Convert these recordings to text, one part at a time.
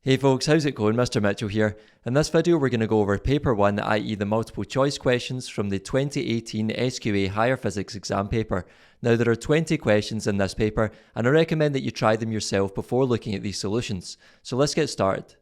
Hey folks, how's it going? Mr. Mitchell here. In this video we're going to go over paper 1, i.e. the multiple choice questions from the 2018 SQA Higher Physics exam paper. Now there are 20 questions in this paper and I recommend that you try them yourself before looking at these solutions. So let's get started.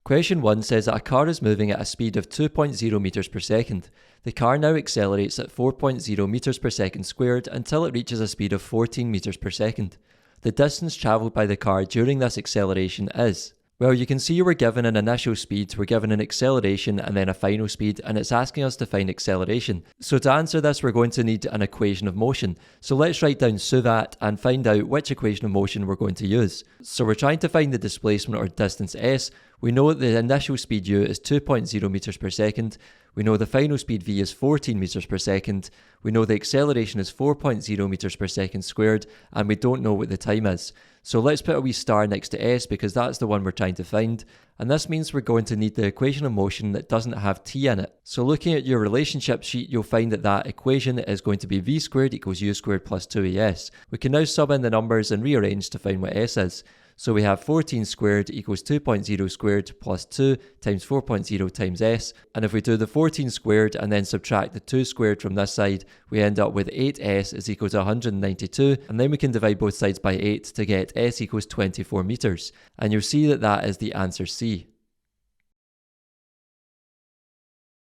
Question 1 says that a car is moving at a speed of 2.0 meters per second. The car now accelerates at 4.0 meters per second squared until it reaches a speed of 14 meters per second. The distance travelled by the car during this acceleration is... Well, you can see we're given an initial speed, we're given an acceleration and then a final speed, and it's asking us to find acceleration. So to answer this, we're going to need an equation of motion. So let's write down SUVAT and find out which equation of motion we're going to use. So we're trying to find the displacement or distance s. We know that the initial speed u is 2.0 meters per second. We know the final speed v is 14 meters per second. We know the acceleration is 4.0 meters per second squared, and we don't know what the time is. So let's put a wee star next to s because that's the one we're trying to find. And this means we're going to need the equation of motion that doesn't have t in it. So looking at your relationship sheet, you'll find that that equation is going to be v squared equals u squared plus 2as. We can now sub in the numbers and rearrange to find what s is. So we have 14 squared equals 2.0 squared plus 2 times 4.0 times s. And if we do the 14 squared and then subtract the 2 squared from this side, we end up with 8s is equal to 192. And then we can divide both sides by 8 to get s equals 24 meters. And you'll see that that is the answer C.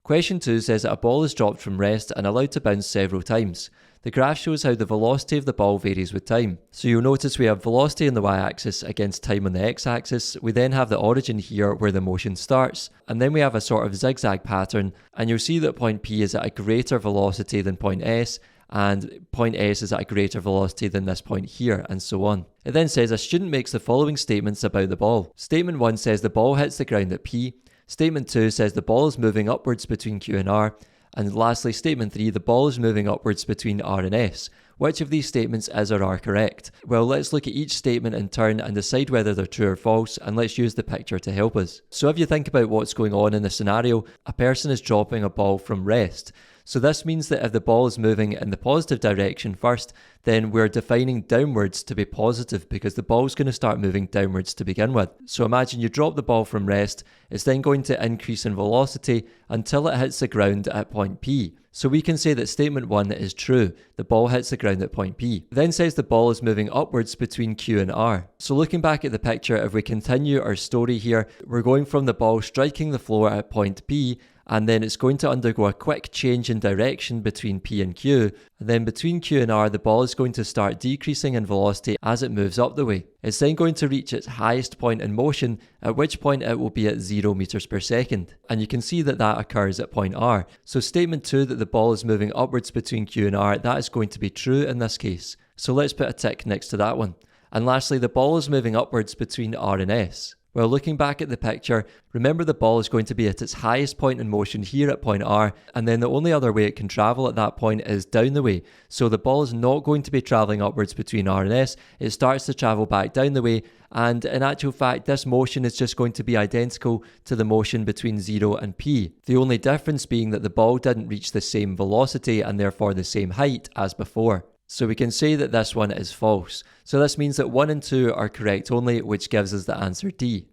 Question 2 says that a ball is dropped from rest and allowed to bounce several times. The graph shows how the velocity of the ball varies with time. So you'll notice we have velocity on the y-axis against time on the x-axis. We then have the origin here where the motion starts. And then we have a sort of zigzag pattern. And you'll see that point P is at a greater velocity than point S. And point S is at a greater velocity than this point here, and so on. It then says a student makes the following statements about the ball. Statement 1 says the ball hits the ground at P. Statement 2 says the ball is moving upwards between Q and R. And lastly, statement 3, the ball is moving upwards between R and S. Which of these statements is or are correct? Well, let's look at each statement in turn and decide whether they're true or false, and let's use the picture to help us. So if you think about what's going on in the scenario, a person is dropping a ball from rest. So this means that if the ball is moving in the positive direction first, then we're defining downwards to be positive because the ball's going to start moving downwards to begin with. So imagine you drop the ball from rest, it's then going to increase in velocity until it hits the ground at point P. So we can say that statement 1 is true, the ball hits the ground at point P. It then says the ball is moving upwards between Q and R. So looking back at the picture, if we continue our story here, we're going from the ball striking the floor at point P, and then it's going to undergo a quick change in direction between P and Q, and then between Q and R the ball is going to start decreasing in velocity as it moves up the way. It's then going to reach its highest point in motion, at which point it will be at 0 meters per second. And you can see that that occurs at point R. So statement 2 that the ball is moving upwards between Q and R, that is going to be true in this case. So let's put a tick next to that one. And lastly, the ball is moving upwards between R and S. Well, looking back at the picture, remember the ball is going to be at its highest point in motion here at point R, and then the only other way it can travel at that point is down the way. So the ball is not going to be travelling upwards between R and S, it starts to travel back down the way, and in actual fact this motion is just going to be identical to the motion between 0 and P. The only difference being that the ball didn't reach the same velocity and therefore the same height as before. So we can say that this one is false. So this means that 1 and 2 are correct only, which gives us the answer D.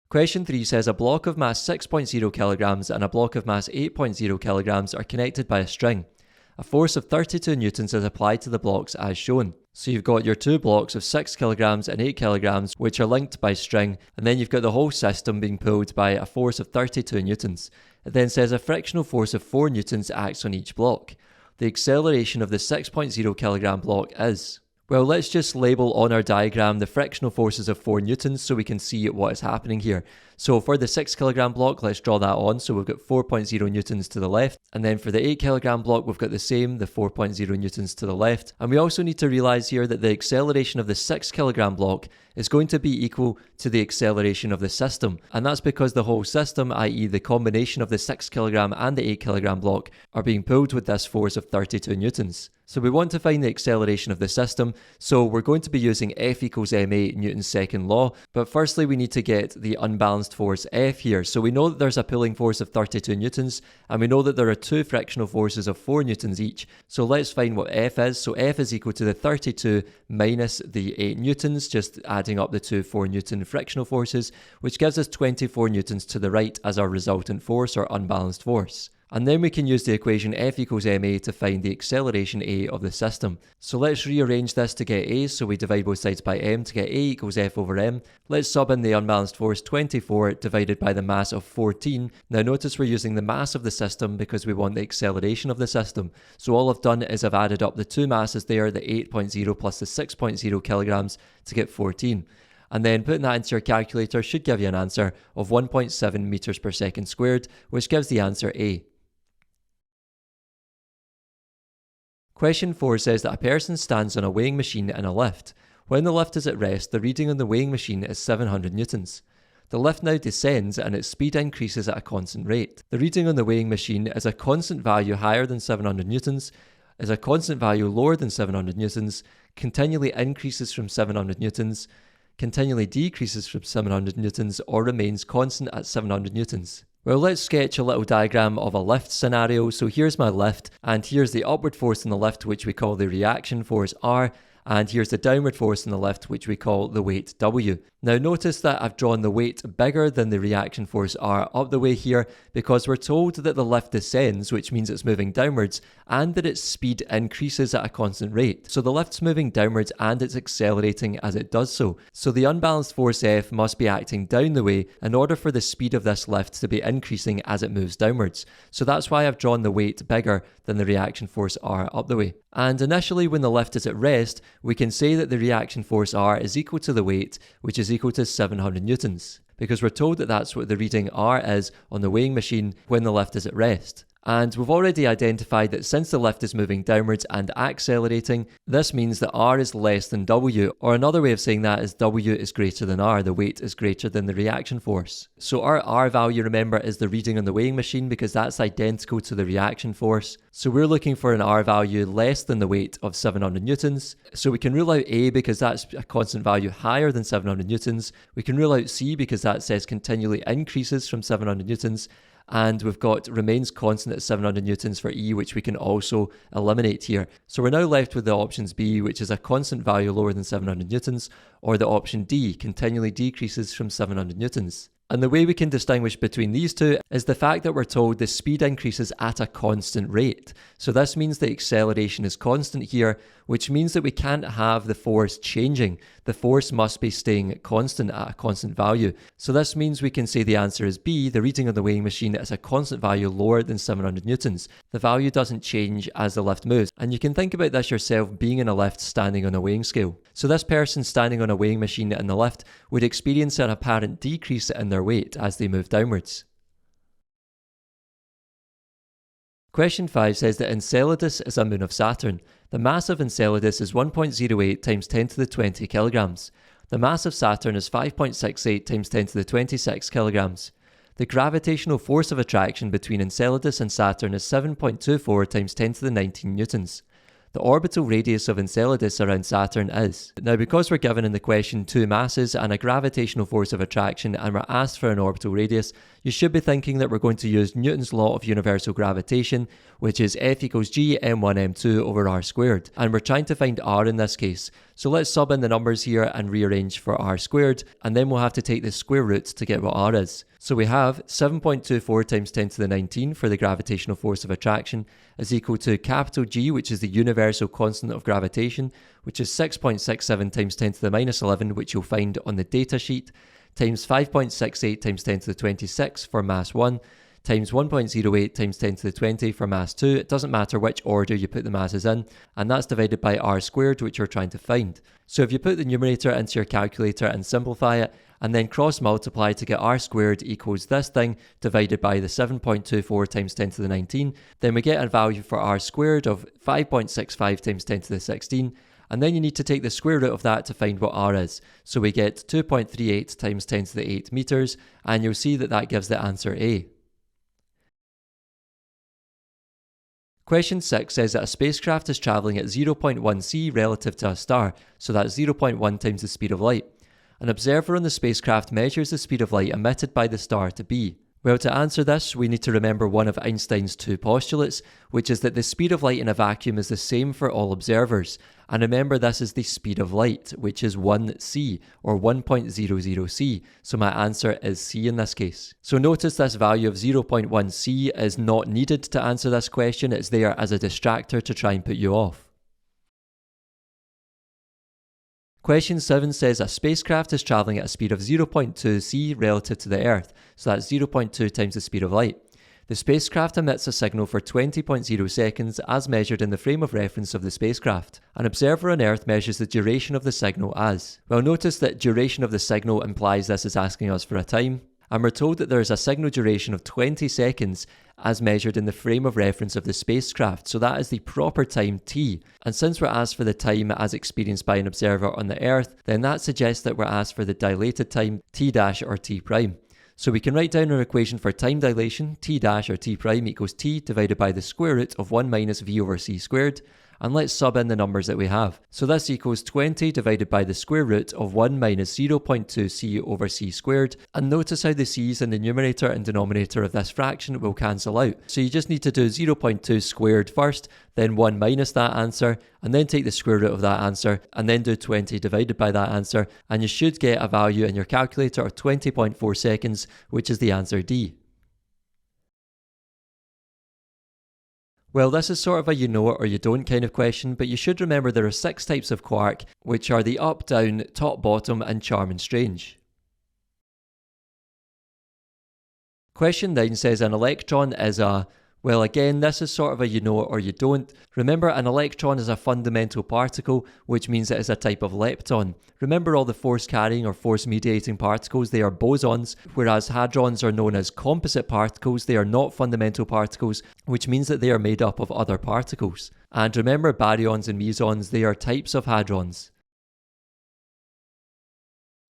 Question 3 says a block of mass 6.0 kilograms and a block of mass 8.0 kilograms are connected by a string. A force of 32 newtons is applied to the blocks as shown. So you've got your two blocks of 6 kilograms and 8 kilograms which are linked by string, and then you've got the whole system being pulled by a force of 32 newtons. It then says a frictional force of 4 newtons acts on each block. The acceleration of the 6.0 kilogram block is... Well, let's just label on our diagram the frictional forces of 4 newtons so we can see what is happening here. So for the 6 kilogram block, let's draw that on. So we've got 4.0 newtons to the left. And then for the 8 kilogram block, we've got the same, the 4.0 newtons to the left. And we also need to realise here that the acceleration of the 6 kilogram block is going to be equal to the acceleration of the system. And that's because the whole system, i.e. the combination of the 6 kilogram and the 8 kilogram block, are being pulled with this force of 32 newtons. So we want to find the acceleration of the system, so we're going to be using F equals ma, Newton's second law, but firstly we need to get the unbalanced force F here. So we know that there's a pulling force of 32 newtons, and we know that there are two frictional forces of 4 newtons each. So let's find what F is. So F is equal to the 32 minus the 8 newtons, just adding up the two 4 newton frictional forces, which gives us 24 newtons to the right as our resultant force or unbalanced force. And then we can use the equation F equals ma to find the acceleration A of the system. So let's rearrange this to get A, so we divide both sides by m to get A equals F over m. Let's sub in the unbalanced force 24 divided by the mass of 14. Now notice we're using the mass of the system because we want the acceleration of the system. So all I've done is I've added up the two masses there, the 8.0 plus the 6.0 kilograms to get 14. And then putting that into your calculator should give you an answer of 1.7 meters per second squared, which gives the answer A. Question 4 says that a person stands on a weighing machine in a lift. When the lift is at rest, the reading on the weighing machine is 700 newtons. The lift now descends and its speed increases at a constant rate. The reading on the weighing machine is a constant value higher than 700 newtons, is a constant value lower than 700 newtons, continually increases from 700 newtons, continually decreases from 700 newtons, or remains constant at 700 newtons. Well, let's sketch a little diagram of a lift scenario. So here's my lift, and here's the upward force in the lift, which we call the reaction force R, and here's the downward force in the lift, which we call the weight W. Now notice that I've drawn the weight bigger than the reaction force R up the way here because we're told that the lift descends, which means it's moving downwards, and that its speed increases at a constant rate. So the lift's moving downwards and it's accelerating as it does so. So the unbalanced force F must be acting down the way in order for the speed of this lift to be increasing as it moves downwards. So that's why I've drawn the weight bigger than the reaction force R up the way. And initially when the lift is at rest, we can say that the reaction force R is equal to the weight, which is equal to 700 newtons, because we're told that that's what the reading R is on the weighing machine when the lift is at rest. And we've already identified that since the lift is moving downwards and accelerating, this means that R is less than W, or another way of saying that is W is greater than R, the weight is greater than the reaction force. So our R value, remember, is the reading on the weighing machine because that's identical to the reaction force. So we're looking for an R value less than the weight of 700 newtons. So we can rule out A because that's a constant value higher than 700 newtons. We can rule out C because that says continually increases from 700 newtons. And we've got remains constant at 700 newtons for E, which we can also eliminate here. So we're now left with the options B, which is a constant value lower than 700 newtons, or the option D, continually decreases from 700 newtons. And the way we can distinguish between these two is the fact that we're told the speed increases at a constant rate. So this means the acceleration is constant here, which means that we can't have the force changing. The force must be staying constant at a constant value. So this means we can say the answer is B, the reading on the weighing machine is a constant value lower than 700 newtons. The value doesn't change as the lift moves. And you can think about this yourself being in a lift standing on a weighing scale. So this person standing on a weighing machine in the lift would experience an apparent decrease in their weight as they move downwards. Question 5 says that Enceladus is a moon of Saturn. The mass of Enceladus is 1.08 times 10 to the 20 kilograms. The mass of Saturn is 5.68 times 10 to the 26 kilograms. The gravitational force of attraction between Enceladus and Saturn is 7.24 times 10 to the 19 newtons. The orbital radius of Enceladus around Saturn is. Now, because we're given in the question two masses and a gravitational force of attraction and we're asked for an orbital radius, you should be thinking that we're going to use Newton's law of universal gravitation, which is F equals G m1 m2 over r squared. And we're trying to find r in this case. So let's sub in the numbers here and rearrange for r squared, and then we'll have to take the square root to get what r is. So we have 7.24 times 10 to the 19 for the gravitational force of attraction is equal to capital G, which is the universal constant of gravitation, which is 6.67 times 10 to the minus 11, which you'll find on the data sheet, times 5.68 times 10 to the 26 for mass 1, times 1.08 times 10 to the 20 for mass 2. It doesn't matter which order you put the masses in, and that's divided by r squared, which you're trying to find. So if you put the numerator into your calculator and simplify it, and then cross multiply to get r squared equals this thing divided by the 7.24 times 10 to the 19, then we get a value for r squared of 5.65 times 10 to the 16, and then you need to take the square root of that to find what r is. So we get 2.38 times 10 to the 8 meters, and you'll see that that gives the answer A. Question 6 says that a spacecraft is travelling at 0.1 c relative to a star, so that's 0.1 times the speed of light. An observer on the spacecraft measures the speed of light emitted by the star to be. Well, to answer this, we need to remember one of Einstein's two postulates, which is that the speed of light in a vacuum is the same for all observers. And remember, this is the speed of light, which is 1c, or 1.00 c, so my answer is C in this case. So notice this value of 0.1 c is not needed to answer this question, it's there as a distractor to try and put you off. Question 7 says a spacecraft is travelling at a speed of 0.2 c relative to the Earth, so that's 0.2 times the speed of light. The spacecraft emits a signal for 20.0 seconds as measured in the frame of reference of the spacecraft. An observer on Earth measures the duration of the signal as. Well, notice that duration of the signal implies this is asking us for a time, and we're told that there is a signal duration of 20 seconds as measured in the frame of reference of the spacecraft, so that is the proper time t. And since we're asked for the time as experienced by an observer on the Earth, then that suggests that we're asked for the dilated time t dash or t prime. So we can write down our equation for time dilation, t dash or t prime equals t divided by the square root of 1 minus v over c squared, and let's sub in the numbers that we have. So this equals 20 divided by the square root of 1 minus 0.2 c over c squared, and notice how the c's in the numerator and denominator of this fraction will cancel out. So you just need to do 0.2 squared first, then 1 minus that answer, and then take the square root of that answer, and then do 20 divided by that answer, and you should get a value in your calculator of 20.4 seconds, which is the answer D. Well, this is sort of a you know it or you don't kind of question, but you should remember there are 6 types of quark, which are the up, down, top, bottom, and charm and strange. Question 9 says an electron is a... Well, again, this is sort of a you know it or you don't. Remember, an electron is a fundamental particle, which means it is a type of lepton. Remember all the force-carrying or force-mediating particles, they are bosons, whereas hadrons are known as composite particles, they are not fundamental particles, which means that they are made up of other particles. And remember baryons and mesons, they are types of hadrons.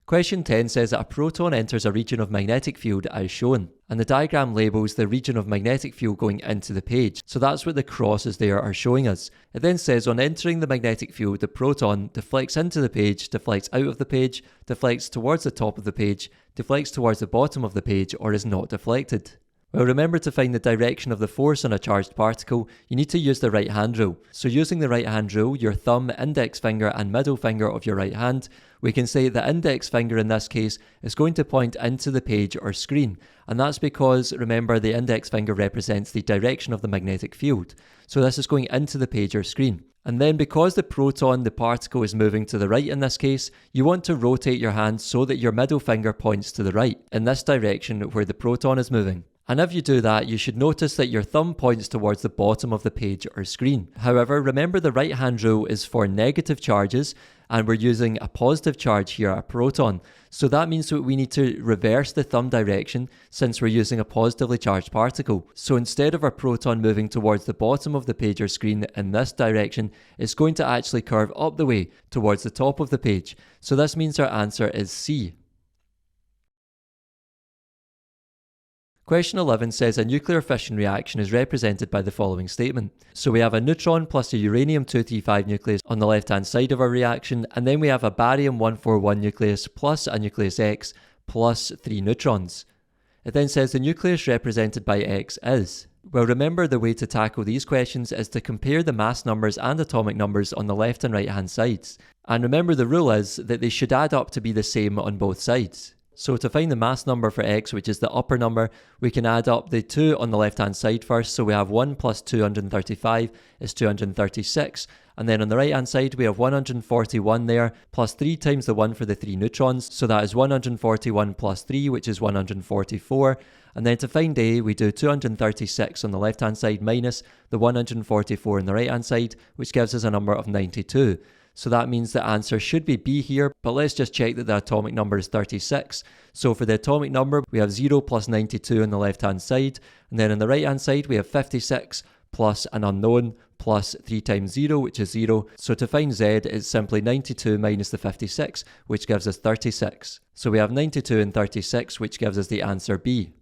Question 10 says that a proton enters a region of magnetic field as shown, and the diagram labels the region of magnetic field going into the page, so that's what the crosses there are showing us. It then says on entering the magnetic field, the proton deflects into the page, deflects out of the page, deflects towards the top of the page, deflects towards the bottom of the page, or is not deflected. Well, remember to find the direction of the force on a charged particle, you need to use the right hand rule. So using the right hand rule, your thumb, index finger and middle finger of your right hand, we can say the index finger in this case is going to point into the page or screen. And that's because, remember, the index finger represents the direction of the magnetic field. So this is going into the page or screen. And then because the proton, the particle, is moving to the right in this case, you want to rotate your hand so that your middle finger points to the right, in this direction where the proton is moving. And if you do that, you should notice that your thumb points towards the bottom of the page or screen. However, remember the right hand rule is for negative charges, and we're using a positive charge here, a proton. So that means that we need to reverse the thumb direction since we're using a positively charged particle. So instead of our proton moving towards the bottom of the page or screen in this direction, it's going to actually curve up the way towards the top of the page. So this means our answer is C. Question 11 says a nuclear fission reaction is represented by the following statement. So we have a neutron plus a uranium-235 nucleus on the left-hand side of our reaction, and then we have a barium-141 nucleus plus a nucleus X plus 3 neutrons. It then says the nucleus represented by X is. Well, remember the way to tackle these questions is to compare the mass numbers and atomic numbers on the left and right hand sides. And remember the rule is that they should add up to be the same on both sides. So to find the mass number for X, which is the upper number, we can add up the 2 on the left hand side first. So we have 1 plus 235 is 236. And then on the right hand side we have 141 there, plus 3 times the 1 for the 3 neutrons. So that is 141 plus 3, which is 144. And then to find A, we do 236 on the left hand side minus the 144 on the right hand side, which gives us a number of 92. So that means the answer should be B here, but let's just check that the atomic number is 36. So for the atomic number, we have 0 plus 92 on the left hand side, and then on the right hand side we have 56 plus an unknown plus 3 times 0, which is 0. So to find z, it's simply 92 minus the 56, which gives us 36. So we have 92 and 36, which gives us the answer B.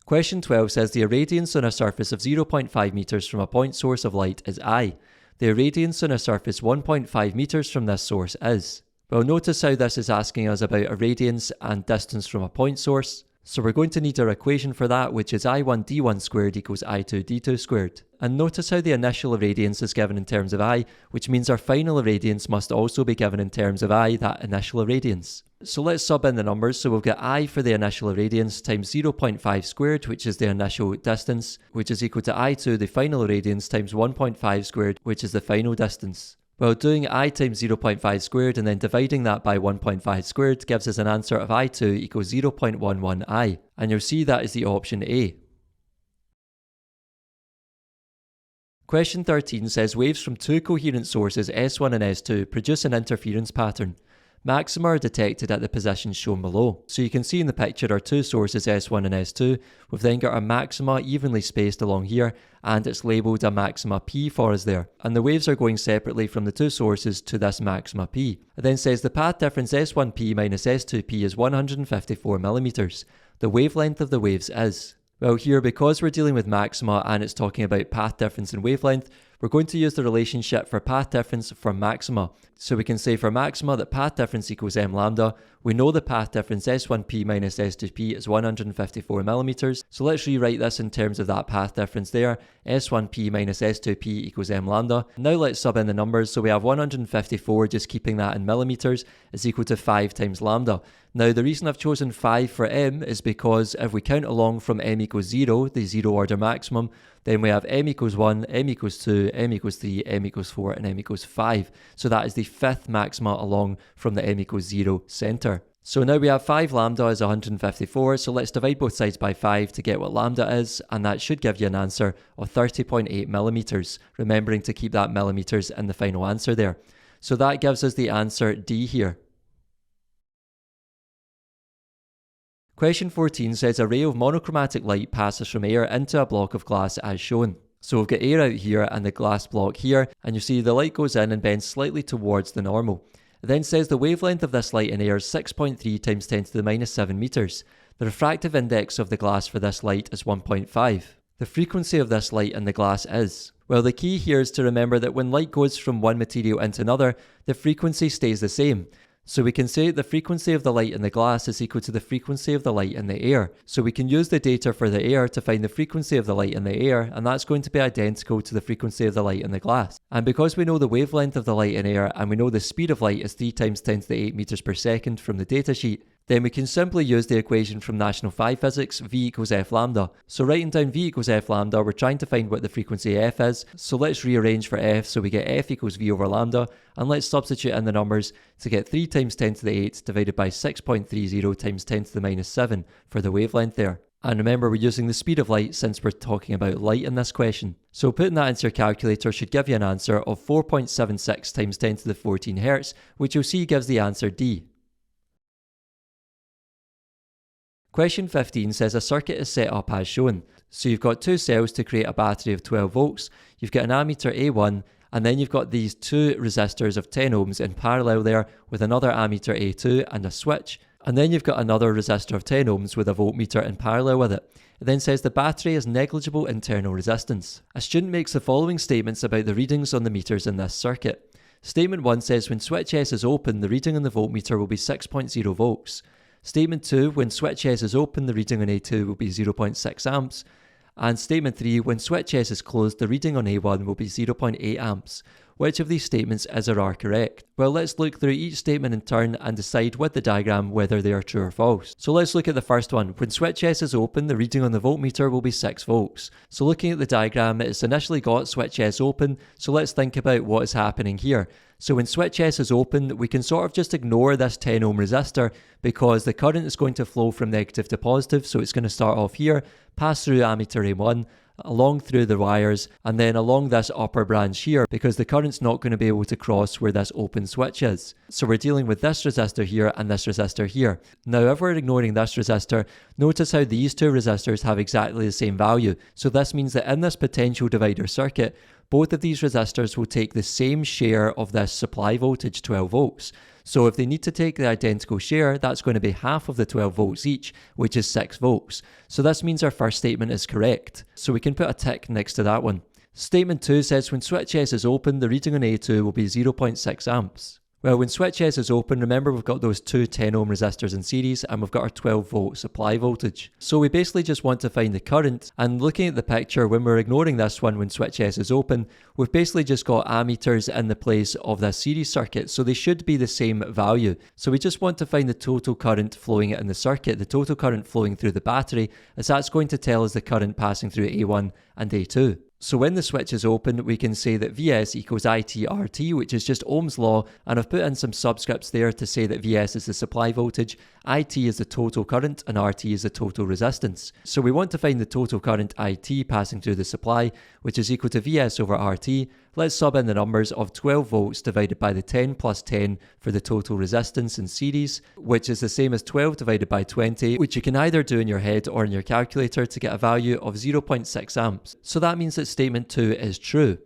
Question 12 says the irradiance on a surface of 0.5 meters from a point source of light is I. The irradiance on a surface 1.5 meters from this source is. Well, notice how this is asking us about irradiance and distance from a point source. So we're going to need our equation for that, which is I1d1 squared equals I2d2 squared. And notice how the initial irradiance is given in terms of I, which means our final irradiance must also be given in terms of I, that initial irradiance. So let's sub in the numbers. So we'll get I for the initial irradiance times 0.5 squared, which is the initial distance, which is equal to I2, the final irradiance, times 1.5 squared, which is the final distance. Well, doing I times 0.5 squared and then dividing that by 1.5 squared gives us an answer of I2 equals 0.11 I, and you'll see that is the option A. Question 13 says waves from two coherent sources S1 and S2 produce an interference pattern. Maxima are detected at the positions shown below. So you can see in the picture our two sources S1 and S2. We've then got our maxima evenly spaced along here, and it's labelled a maxima P for us there. And the waves are going separately from the two sources to this maxima P. It then says the path difference S1P minus S2P is 154 millimeters. The wavelength of the waves is. Well, here, because we're dealing with maxima and it's talking about path difference and wavelength, we're going to use the relationship for path difference for maxima. So we can say for maxima that path difference equals m lambda. We know the path difference S1P minus S2P is 154 millimeters. So let's rewrite this in terms of that path difference there. S1P minus S2P equals m lambda. Now let's sub in the numbers. So we have 154, just keeping that in millimeters, is equal to 5 times lambda. Now the reason I've chosen 5 for m is because if we count along from m equals 0, the 0 order maximum, then we have m equals 1, m equals 2, m equals 3, m equals 4, and m equals 5. So that is the fifth maxima along from the m equals 0 centre. So now we have 5 lambda is 154, so let's divide both sides by 5 to get what lambda is, and that should give you an answer of 30.8 millimeters, remembering to keep that millimeters in the final answer there. So that gives us the answer D here. Question 14 says a ray of monochromatic light passes from air into a block of glass as shown. So we've got air out here and the glass block here, and you see the light goes in and bends slightly towards the normal. It then says the wavelength of this light in air is 6.3 times 10 to the minus 7 meters. The refractive index of the glass for this light is 1.5. The frequency of this light in the glass is. Well, the key here is to remember that when light goes from one material into another, the frequency stays the same. So we can say the frequency of the light in the glass is equal to the frequency of the light in the air. So we can use the data for the air to find the frequency of the light in the air, and that's going to be identical to the frequency of the light in the glass. And because we know the wavelength of the light in air and we know the speed of light is 3 times 10 to the 8 meters per second from the datasheet, then we can simply use the equation from National 5 Physics, V equals F lambda. So writing down V equals F lambda, we're trying to find what the frequency F is. So let's rearrange for F, so we get F equals V over lambda, and let's substitute in the numbers to get 3 times 10 to the 8 divided by 6.30 times 10 to the minus 7 for the wavelength there. And remember, we're using the speed of light since we're talking about light in this question. So putting that into your calculator should give you an answer of 4.76 times 10 to the 14 Hz, which you'll see gives the answer D. Question 15 says a circuit is set up as shown. So you've got two cells to create a battery of 12 volts, you've got an ammeter A1, and then you've got these two resistors of 10 ohms in parallel there with another ammeter A2 and a switch, and then you've got another resistor of 10 ohms with a voltmeter in parallel with it. It then says the battery has negligible internal resistance. A student makes the following statements about the readings on the meters in this circuit. Statement 1 says when switch S is open, the reading on the voltmeter will be 6.0 volts. Statement 2, when switch S is open, the reading on A2 will be 0.6 amps. And statement 3, when switch S is closed, the reading on A1 will be 0.8 amps. Which of these statements is or are correct? Well, let's look through each statement in turn and decide with the diagram whether they are true or false. So let's look at the first one. When switch S is open, the reading on the voltmeter will be 6 volts. So looking at the diagram, it's initially got switch S open, so let's think about what is happening here. So when switch S is open, we can sort of just ignore this 10 ohm resistor because the current is going to flow from negative to positive, so it's going to start off here, pass through ammeter A1, along through the wires, and then along this upper branch here, because the current's not going to be able to cross where this open switch is. So we're dealing with this resistor here and this resistor here. Now if we're ignoring this resistor, notice how these two resistors have exactly the same value. So this means that in this potential divider circuit, both of these resistors will take the same share of this supply voltage, 12 volts. So if they need to take the identical share, that's going to be half of the 12 volts each, which is 6 volts. So this means our first statement is correct. So we can put a tick next to that one. Statement 2 says when switch S is open, the reading on A2 will be 0.6 amps. Well, when switch S is open, remember we've got those two 10 ohm resistors in series and we've got our 12 volt supply voltage. So we basically just want to find the current, and looking at the picture, when we're ignoring this one when switch S is open, we've basically just got ammeters in the place of this series circuit, so they should be the same value. So we just want to find the total current flowing in the circuit, the total current flowing through the battery, as that's going to tell us the current passing through A1 and A2. So when the switch is open, we can say that Vs equals ITRT, which is just Ohm's law, and I've put in some subscripts there to say that Vs is the supply voltage, IT is the total current, and RT is the total resistance. So we want to find the total current IT passing through the supply, which is equal to Vs over RT. Let's sub in the numbers of 12 volts divided by the 10 plus 10 for the total resistance in series, which is the same as 12 divided by 20, which you can either do in your head or in your calculator to get a value of 0.6 amps. So that means that statement 2 is true.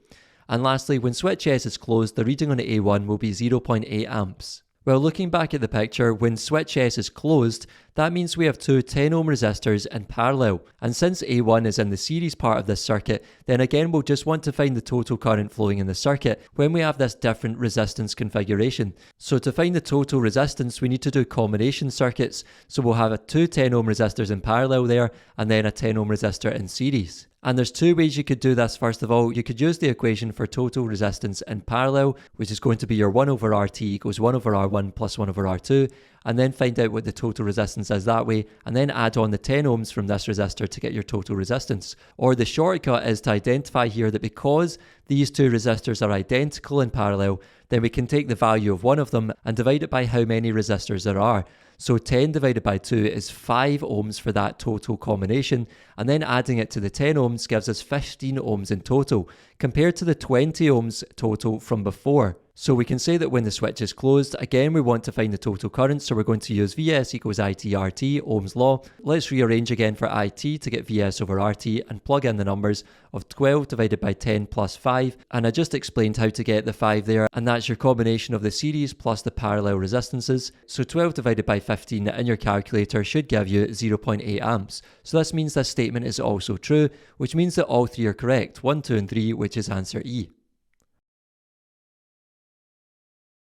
And lastly, when switch S is closed, the reading on A1 will be 0.8 amps. Well, looking back at the picture, when switch S is closed, that means we have two 10 ohm resistors in parallel. And since A1 is in the series part of this circuit, then again we'll just want to find the total current flowing in the circuit when we have this different resistance configuration. So to find the total resistance, we need to do combination circuits. So we'll have two 10 ohm resistors in parallel there, and then a 10 ohm resistor in series. And there's two ways you could do this. First of all, you could use the equation for total resistance in parallel, which is going to be your 1 over RT equals 1 over R1 plus 1 over R2, and then find out what the total resistance is that way, and then add on the 10 ohms from this resistor to get your total resistance. Or the shortcut is to identify here that because these two resistors are identical in parallel, then we can take the value of one of them and divide it by how many resistors there are. So 10 divided by 2 is 5 ohms for that total combination, and then adding it to the 10 ohms gives us 15 ohms in total, compared to the 20 ohms total from before. So we can say that when the switch is closed, again we want to find the total current, so we're going to use Vs equals ITRT, Ohm's law. Let's rearrange again for IT to get Vs over RT and plug in the numbers of 12 divided by 10 plus 5, and I just explained how to get the 5 there, and that's your combination of the series plus the parallel resistances. So 12 divided by 15 in your calculator should give you 0.8 amps. So this means this statement is also true, which means that all three are correct, 1, 2 and 3, which is answer E.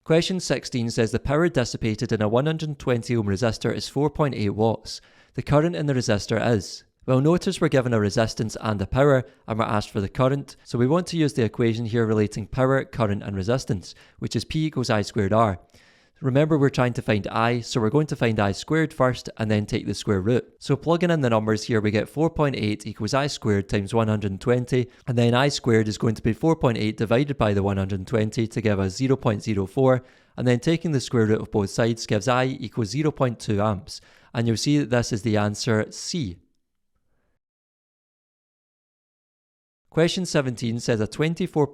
Question 16 says the power dissipated in a 120 ohm resistor is 4.8 watts. The current in the resistor is... Well, notice we're given a resistance and a power, and we're asked for the current, so we want to use the equation here relating power, current and resistance, which is P equals I squared R. Remember, we're trying to find I, so we're going to find I squared first and then take the square root. So plugging in the numbers here, we get 4.8 equals I squared times 120, and then I squared is going to be 4.8 divided by the 120 to give us 0.04, and then taking the square root of both sides gives I equals 0.2 amps. And you'll see that this is the answer C. Question 17 says a 24.0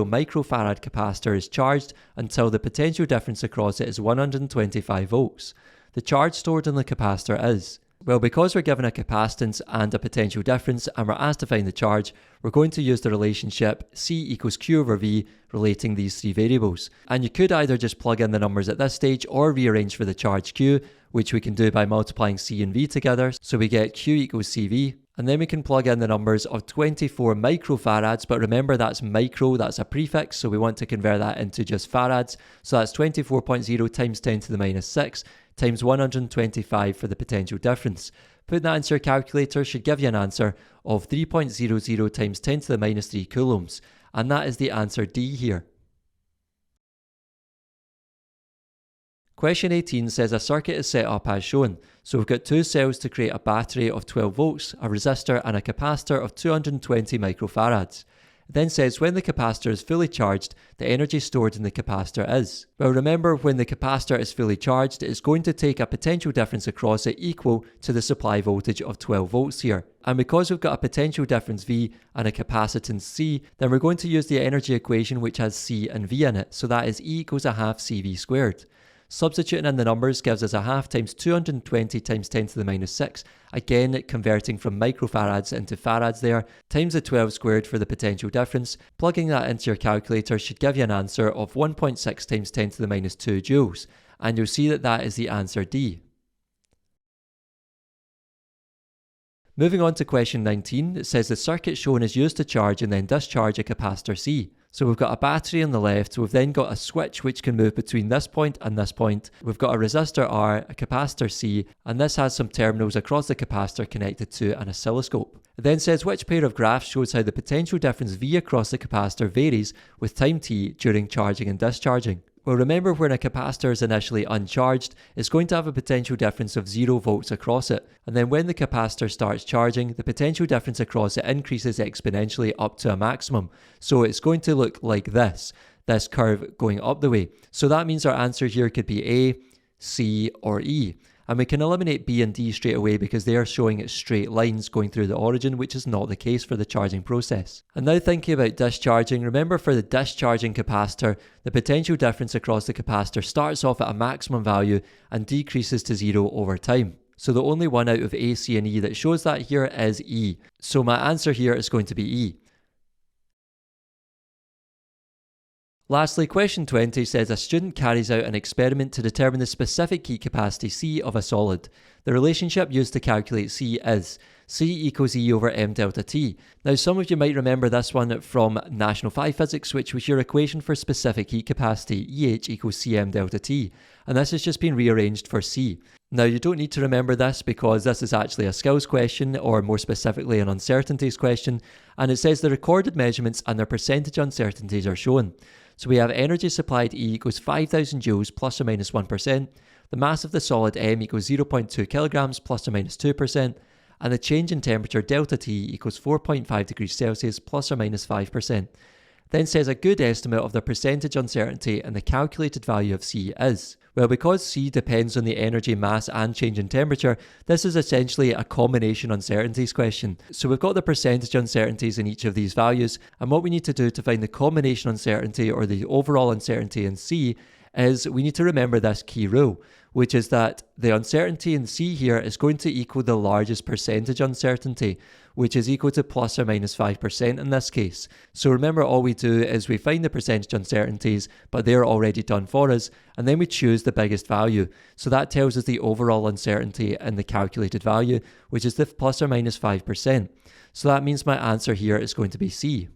microfarad capacitor is charged until the potential difference across it is 125 volts. The charge stored in the capacitor is... Well, because we're given a capacitance and a potential difference and we're asked to find the charge, we're going to use the relationship C equals Q over V relating these three variables. And you could either just plug in the numbers at this stage or rearrange for the charge Q, which we can do by multiplying C and V together. So we get Q equals CV. And then we can plug in the numbers of 24 microfarads, but remember that's micro, that's a prefix, so we want to convert that into just farads. So that's 24.0 times 10 to the minus 6 times 125 for the potential difference. Putting that into your calculator should give you an answer of 3.00 times 10 to the minus 3 coulombs. And that is the answer D here. Question 18 says a circuit is set up as shown. So we've got two cells to create a battery of 12 volts, a resistor and a capacitor of 220 microfarads. It then says when the capacitor is fully charged, the energy stored in the capacitor is. Well, remember, when the capacitor is fully charged, it's going to take a potential difference across it equal to the supply voltage of 12 volts here. And because we've got a potential difference V and a capacitance C, then we're going to use the energy equation which has C and V in it. So that is E equals a half CV squared. Substituting in the numbers gives us a half times 220 times 10 to the minus 6, again converting from microfarads into farads there, times the 12 squared for the potential difference. Plugging that into your calculator should give you an answer of 1.6 times 10 to the minus 2 joules, and you'll see that that is the answer D. Moving on to question 19, it says the circuit shown is used to charge and then discharge a capacitor C. So we've got a battery on the left, we've then got a switch which can move between this point and this point. We've got a resistor R, a capacitor C, and this has some terminals across the capacitor connected to an oscilloscope. It then says which pair of graphs shows how the potential difference V across the capacitor varies with time t during charging and discharging. Well, remember, when a capacitor is initially uncharged, it's going to have a potential difference of 0 volts across it. And then when the capacitor starts charging, the potential difference across it increases exponentially up to a maximum. So it's going to look like this curve going up the way. So that means our answer here could be A, C, or E. And we can eliminate B and D straight away because they are showing straight lines going through the origin, which is not the case for the charging process. And now thinking about discharging, remember, for the discharging capacitor, the potential difference across the capacitor starts off at a maximum value and decreases to 0 over time. So the only one out of A, C, and E that shows that here is E. So my answer here is going to be E. Lastly, question 20 says a student carries out an experiment to determine the specific heat capacity C of a solid. The relationship used to calculate C is C equals E over m delta T. Now, some of you might remember this one from National 5 Physics, which was your equation for specific heat capacity, EH equals Cm delta T. And this has just been rearranged for C. Now, you don't need to remember this because this is actually a skills question, or more specifically an uncertainties question, and it says the recorded measurements and their percentage uncertainties are shown. So we have energy supplied E equals 5,000 joules plus or minus 1%, the mass of the solid M equals 0.2 kilograms plus or minus 2%, and the change in temperature delta T equals 4.5 degrees Celsius plus or minus 5%. Then says a good estimate of the percentage uncertainty and the calculated value of C is. Well, because C depends on the energy, mass and change in temperature, this is essentially a combination uncertainties question. So we've got the percentage uncertainties in each of these values, and what we need to do to find the combination uncertainty or the overall uncertainty in C is we need to remember this key rule, which is that the uncertainty in C here is going to equal the largest percentage uncertainty, which is equal to plus or minus 5% in this case. So remember, all we do is we find the percentage uncertainties, but they're already done for us, and then we choose the biggest value. So that tells us the overall uncertainty in the calculated value, which is the plus or minus 5%. So that means my answer here is going to be C.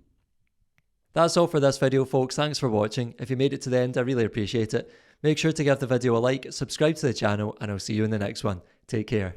That's all for this video, folks. Thanks for watching. If you made it to the end, I really appreciate it. Make sure to give the video a like, subscribe to the channel, and I'll see you in the next one. Take care.